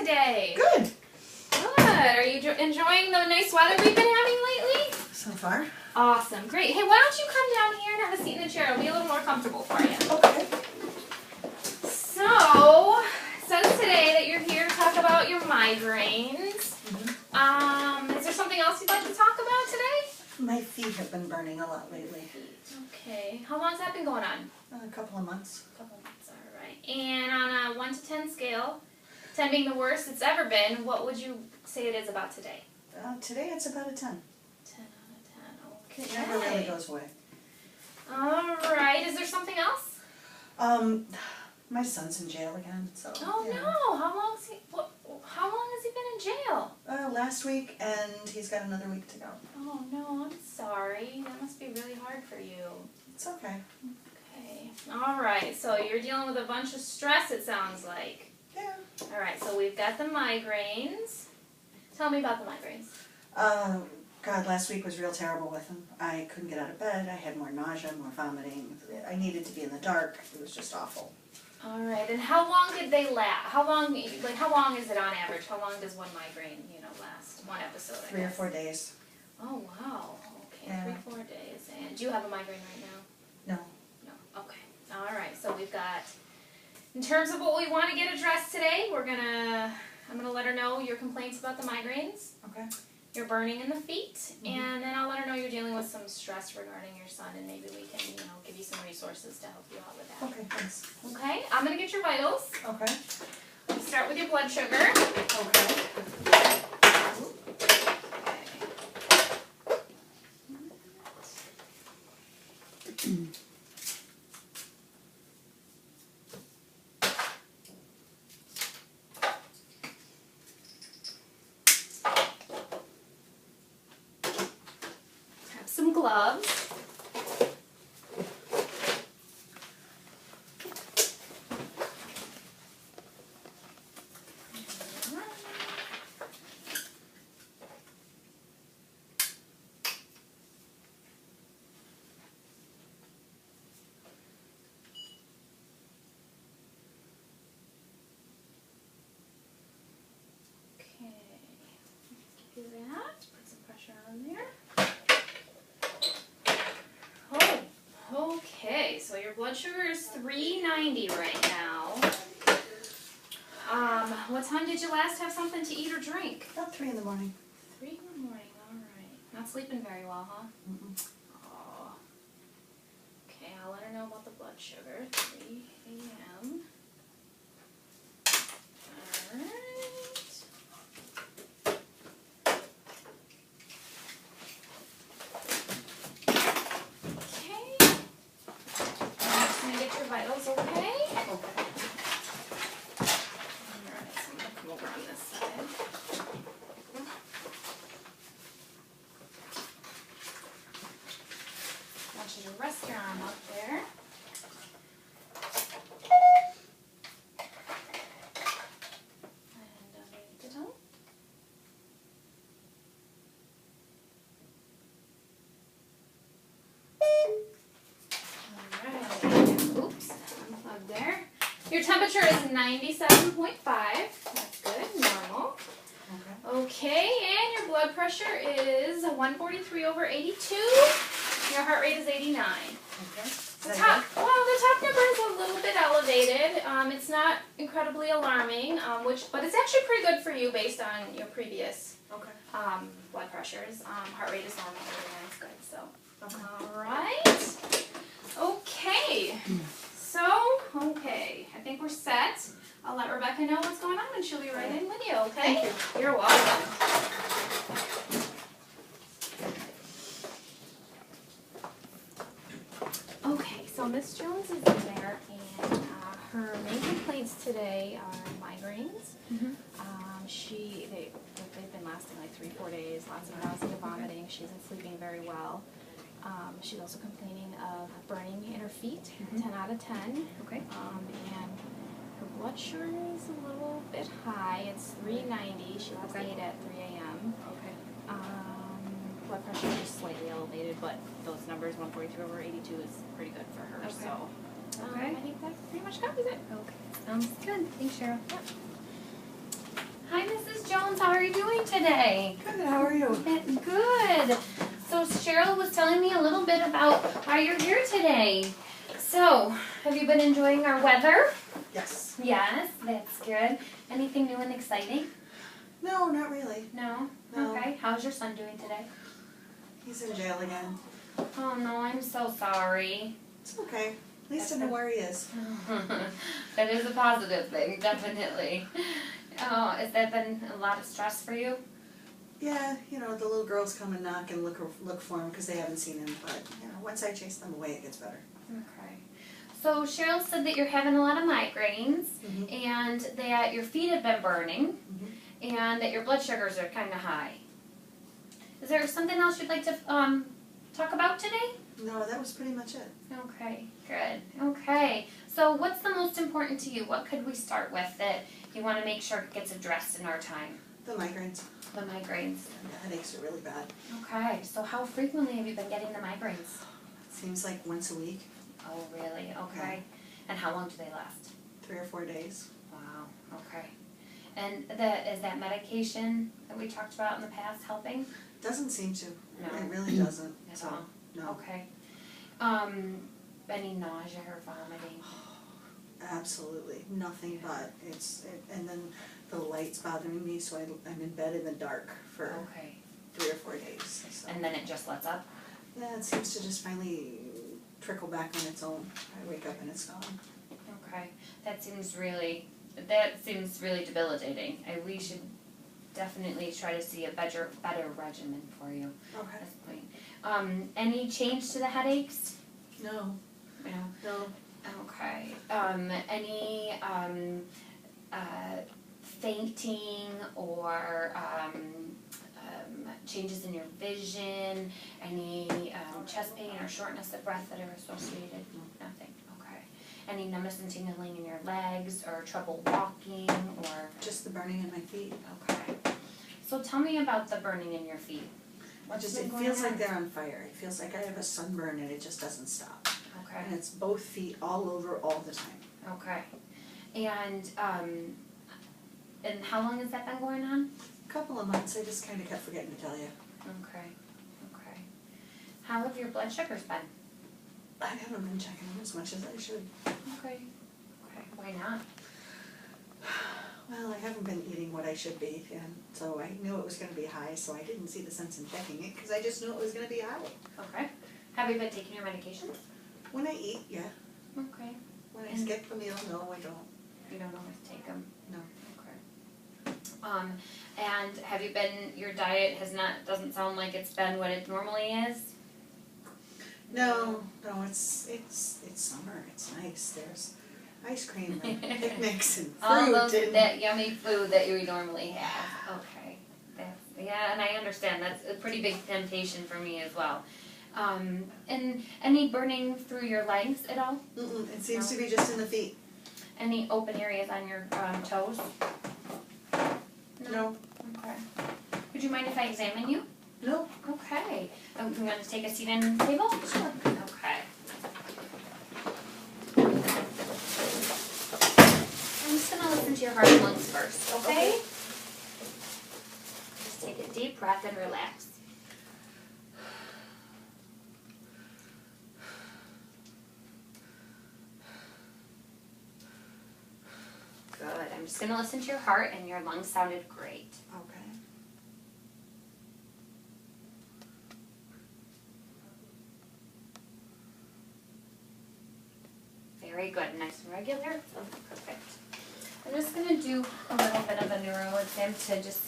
today? Good. Good. Are you enjoying the nice weather we've been having lately? So far. Awesome. Great. Hey, why don't you come down here and have a seat in the chair? It'll be a little more comfortable for you. Okay. So, it says today that you're here to talk about your migraines. Is there something else you'd like to talk about today? My feet have been burning a lot lately. Okay. How long's that been going on? A couple of months. A couple months, all right. And on a 1 to 10 scale, 10 being the worst it's ever been, what would you say it is about today? Today it's about a 10. 10 out of 10, okay. It never really goes away. All right. Is there something else? My son's in jail again, so. Oh yeah. no! How long has he been in jail? Last week, and he's got another week to go. Oh no, I'm sorry. That must be really hard for you. It's okay. Okay. All right. So you're dealing with a bunch of stress, it sounds like. Yeah. All right. So we've got the migraines. Tell me about the migraines. God, last week was real terrible with him. I couldn't get out of bed. I had more nausea, more vomiting. I needed to be in the dark. It was just awful. All right. And how long did they last? How long is it on average? How long does one migraine, last? One episode, I 3 or guess. 4 days. Oh wow. Okay. Yeah. 3-4 days. And do you have a migraine right now? No. No. Okay. All right. So we've got, in terms of what we want to get addressed today, I'm gonna let her know your complaints about the migraines. Okay. You're burning in the feet, and then I'll let her know you're dealing with some stress regarding your son, and maybe we can, give you some resources to help you out with that. Okay, thanks. Okay. I'm gonna get your vitals. Okay. Let's start with your blood sugar. Okay. Have some gloves. Do that. Put some pressure on there. Oh, okay. So your blood sugar is 390 right now. What time did you last have something to eat or drink? About 3 in the morning. 3 in the morning. All right. Not sleeping very well, huh? Mm-mm. Oh. Okay. I'll let her know about the blood sugar. 3 a.m. All right. Vitals, okay? Okay. Alright, so I'm going to come over on this side. I want you to rest your arm up there. And underneath the tongue. Your temperature is 97.5. That's good, normal. Okay, and your blood pressure is 143 over 82. Your heart rate is 89. Okay. The top number is a little bit elevated. It's not incredibly alarming, but it's actually pretty good for you based on your previous blood pressures. Heart rate is normal, 89 is good. So, all right. Okay. Okay, I think we're set. I'll let Rebecca know what's going on, and she'll be right in with you, okay? Thank you. You're welcome. Okay, so Miss Jones is in there, and her main complaints today are migraines. They've been lasting like 3-4 days, lots of nausea and vomiting. She isn't sleeping very well. She's also complaining of burning in her feet, 10 out of 10. Okay. And her blood sugar is a little bit high. It's 390. She last ate at 3 a.m. Okay. Blood pressure is just slightly elevated, but those numbers, 143 over 82, is pretty good for her. Okay. So Okay. I think that pretty much covers it. Okay. Sounds good. Thanks, Cheryl. Yeah. Charles. How are you doing today? Good, how are you? Good. So Cheryl was telling me a little bit about why you're here today. So, have you been enjoying our weather? Yes. Yes, that's good. Anything new and exciting? No, not really. No? No. Okay. How's your son doing today? He's in jail again. Oh no, I'm so sorry. It's okay. At least I know where he is. That is a positive thing, definitely. Oh, has that been a lot of stress for you? Yeah, you know, the little girls come and knock and look for him because they haven't seen him. But, you know, once I chase them away, it gets better. Okay. So Cheryl said that you're having a lot of migraines and that your feet have been burning and that your blood sugars are kind of high. Is there something else you'd like to talk about today? No, that was pretty much it. Okay, good. Okay. So what's the most important to you? What could we start with that you want to make sure gets addressed in our time? The migraines. The migraines. And the headaches are really bad. Okay. So how frequently have you been getting the migraines? Seems like once a week. Oh, really? Okay. And how long do they last? 3 or 4 days. Wow. Okay. And is that medication that we talked about in the past helping? Doesn't seem to. No. It really doesn't. At So, all? no. Okay. Any nausea or vomiting? Absolutely. Nothing but. And then the light's bothering me, so I'm in bed in the dark for Okay. 3 or 4 days. So. And then it just lets up? Yeah, it seems to just finally trickle back on its own. I wake up and it's gone. Okay. That seems really debilitating. We should definitely try to see a better regimen for you Okay. at this point. Any change to the headaches? No. No. No. Okay. Any fainting or changes in your vision? Any chest pain or shortness of breath that are associated? Nothing. Okay. Any numbness and tingling in your legs or trouble walking or? Just the burning in my feet. Okay. So tell me about the burning in your feet. It feels like they're on fire. It feels like I have a sunburn and it just doesn't stop. Okay. And it's both feet all over all the time. Okay. And how long has that been going on? A couple of months. I just kind of kept forgetting to tell you. Okay. Okay. How have your blood sugars been? I haven't been checking them as much as I should. Okay. Okay. Why not? Well, I haven't been eating what I should be, and so I knew it was going to be high, so I didn't see the sense in checking it because I just knew it was going to be high. Okay. Have you been taking your medications? When I eat, yeah. Okay. When I skip a meal, no, I don't. You don't always take them? No. Okay. And have you been, your diet doesn't sound like it's been what it normally is? No, it's summer. It's nice. There's ice cream and picnics and fruit. All and that yummy food that you normally have. Okay. Yeah, and I understand. That's a pretty big temptation for me as well. And any burning through your legs at all? It seems to be just in the feet. Any open areas on your toes? No. Okay. Would you mind if I examine you? No. Okay. I'm going to take a seat on the table? Sure. Okay. I'm just going to listen to your heart and lungs first, okay? Just take a deep breath and relax. Good. I'm just going to listen to your heart, and your lungs sounded great. Okay. Very good. Nice and regular. Perfect. I'm just going to do a little bit of a neuro exam to just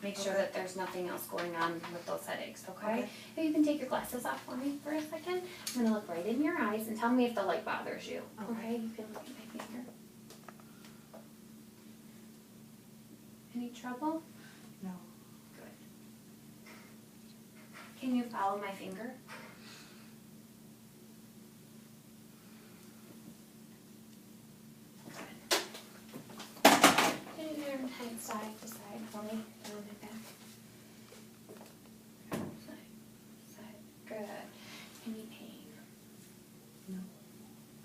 make sure that there's nothing else going on with those headaches, okay? If you can take your glasses off for me for a second. I'm going to look right in your eyes and tell me if the light bothers you, okay? You can look at my finger. Any trouble? No. Good. Can you follow my finger? Side to side for me, down my back. Side. Good. Any pain? No.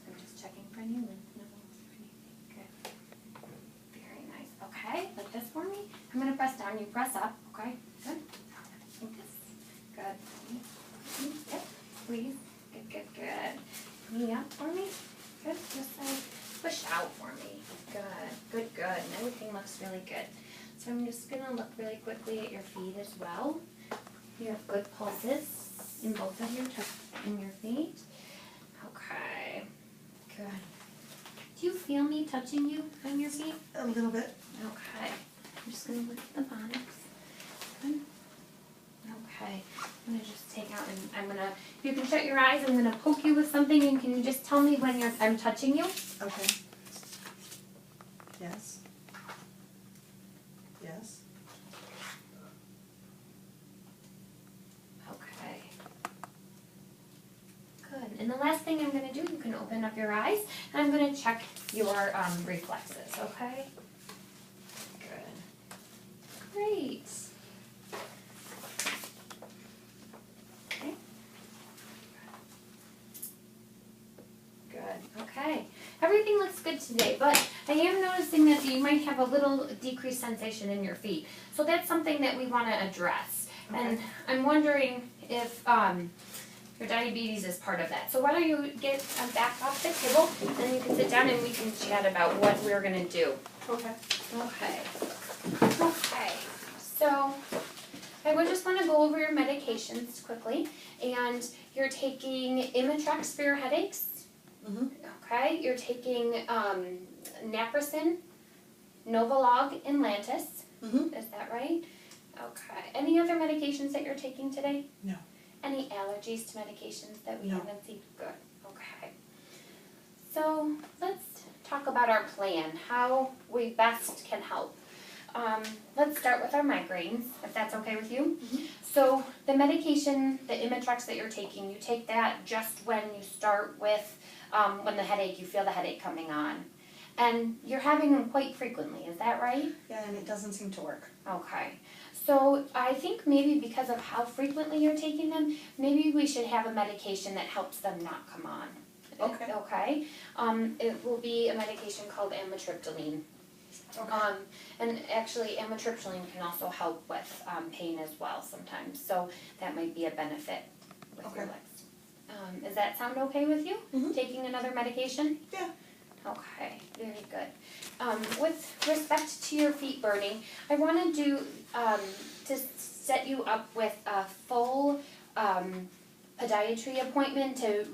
I'm just checking for any lymph nodes or anything. Good. Very nice. Okay, like this for me. I'm going to press press down, you press up, okay? Good. Like this. Good. Yep. Please. Good, good, good. Knee up for me. Good. This side. Push out for me. Good. Good, good. And everything looks really good. So I'm just going to look really quickly at your feet as well. You have good pulses in both of your in your feet. Okay. Good. Do you feel me touching you on your feet? A little bit. Okay. I'm just going to look at the bottoms. Good. Okay. I'm going to just take out and I'm going to, if you can shut your eyes, I'm going to poke you with something and can you just tell me when I'm touching you? Okay. Yes. Yes. Okay. Good. And the last thing I'm going to do, you can open up your eyes and I'm going to check your reflexes, okay? Good. Great. Okay. Good. Okay. Everything looks good today, but I am noticing that you might have a little decreased sensation in your feet. So that's something that we want to address. Okay. And I'm wondering if your diabetes is part of that. So why don't you get back off the table and you can sit down and we can chat about what we're going to do. Okay. Okay. Okay. So I would just want to go over your medications quickly. And you're taking Imitrex for your headaches. Mm-hmm. Okay. You're taking Naproxen, Novolog, and Lantus. Mm-hmm. Is that right? Okay. Any other medications that you're taking today? No. Any allergies to medications that we No. haven't seen? Good. Okay. So let's talk about our plan, how we best can help. Let's start with our migraines, if that's okay with you. Mm-hmm. So the medication, the Imitrex that you're taking, you take that just when you start with, when you feel the headache coming on. And you're having them quite frequently, is that right? Yeah, and it doesn't seem to work. Okay. So I think maybe because of how frequently you're taking them, maybe we should have a medication that helps them not come on. Okay. Okay. It will be a medication called amitriptyline. Okay. And actually amitriptyline can also help with pain as well sometimes. So that might be a benefit with your Okay. legs. Does that sound okay with you? Mm-hmm. Taking another medication? Yeah. Okay, very good. With respect to your feet burning, I want to do to set you up with a full podiatry appointment to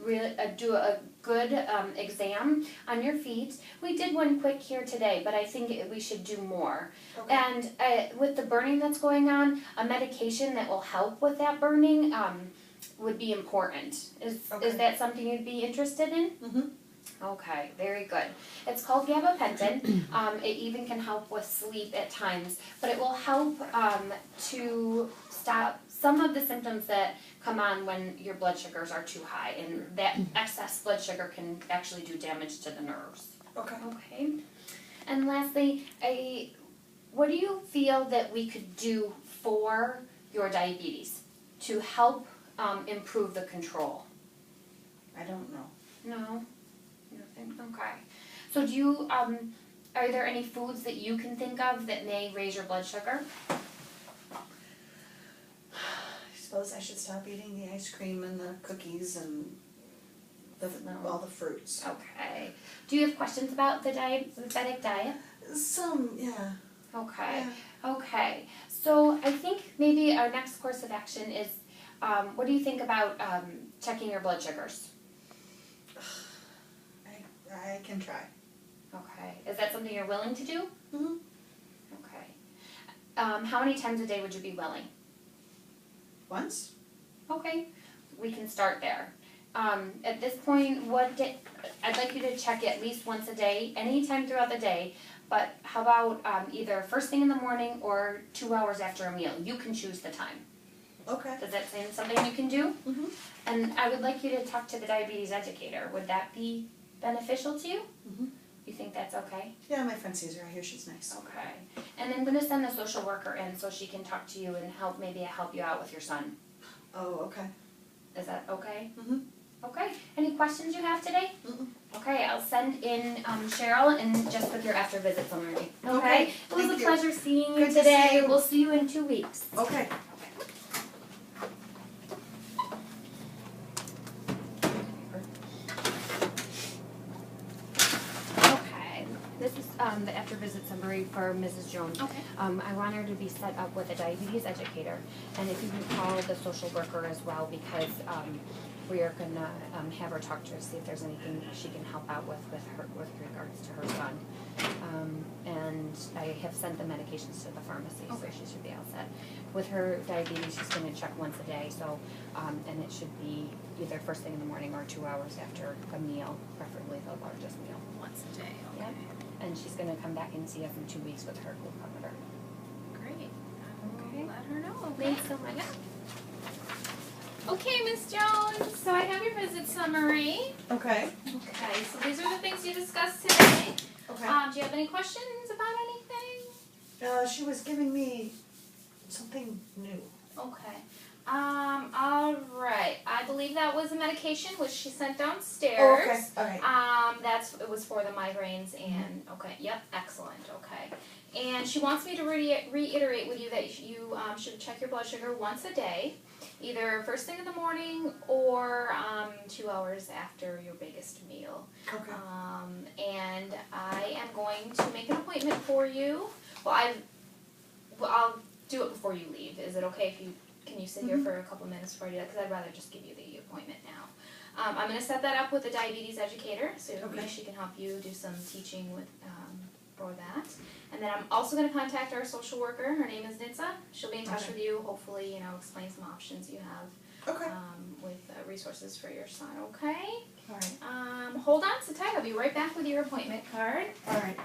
do a good exam on your feet. We did one quick here today, but I think we should do more. Okay. And with the burning that's going on, a medication that will help with that burning would be important. Is that something you'd be interested in? Mm-hmm. Okay, very good. It's called gabapentin. It even can help with sleep at times, but it will help to stop some of the symptoms that come on when your blood sugars are too high, and that excess blood sugar can actually do damage to the nerves. Okay. Okay. And lastly, what do you feel that we could do for your diabetes to help improve the control? I don't know. No? Nothing? Okay. So do you, are there any foods that you can think of that may raise your blood sugar? I suppose I should stop eating the ice cream and the cookies and all the fruits. Okay. Do you have questions about the diabetic diet? Some, yeah. Okay. Yeah. Okay. So I think maybe our next course of action is, what do you think about checking your blood sugars? I can try. Okay. Is that something you're willing to do? Mm-hmm. Okay. How many times a day would you be willing? Once? Okay. We can start there. At this point, I'd like you to check at least once a day, anytime throughout the day, but how about either first thing in the morning or 2 hours after a meal? You can choose the time. Okay. Does that sound something you can do? Mm-hmm. And I would like you to talk to the diabetes educator. Would that be beneficial to you? Mm-hmm. You think that's okay? Yeah, my friend sees her. I hear she's nice. Okay. And I'm going to send the social worker in so she can talk to you and help you out with your son. Oh, okay. Is that okay? Mm-hmm. Okay, any questions you have today? Mm-mm. Okay, I'll send in Cheryl and just with your after visit summary. Okay, It was thank a you. pleasure seeing you Good to today. see you. We'll see you in 2 weeks. Okay. Okay, this is the after visit summary for Mrs. Jones. Okay. I want her to be set up with a diabetes educator, and if you can call the social worker as well, because we are gonna have her talk to her, see if there's anything she can help out with her, with regards to her son. And I have sent the medications to the pharmacy, so she should be all set. With her diabetes, she's gonna check once a day, so, and it should be either first thing in the morning or 2 hours after a meal, preferably the largest meal. Once a day, okay. Yep. And she's gonna come back and see us in 2 weeks with her glucometer. Great. I Okay. will let her know, okay? Thanks so much. Okay, Miss Jones, so I have your visit summary. Okay. Okay, so these are the things you discussed today. Okay. Do you have any questions about anything? She was giving me something new. Okay. All right. I believe that was a medication which she sent downstairs. Oh, okay. All right. It was for the migraines and okay. Yep. Excellent. Okay. And she wants me to reiterate with you that you should check your blood sugar once a day, either first thing in the morning or 2 hours after your biggest meal. Okay. And I am going to make an appointment for you. I'll do it before you leave. Is it okay if you can you sit here for a couple minutes before I do that? Because I'd rather just give you the appointment now. I'm going to set that up with a diabetes educator, so she can help you do some teaching with for that. And then I'm also going to contact our social worker. Her name is Nitsa. She'll be in touch with you. Hopefully, explain some options you have Okay. with resources for your son. Okay. All right. Hold on, sit tight. I'll be right back with your appointment card. All right.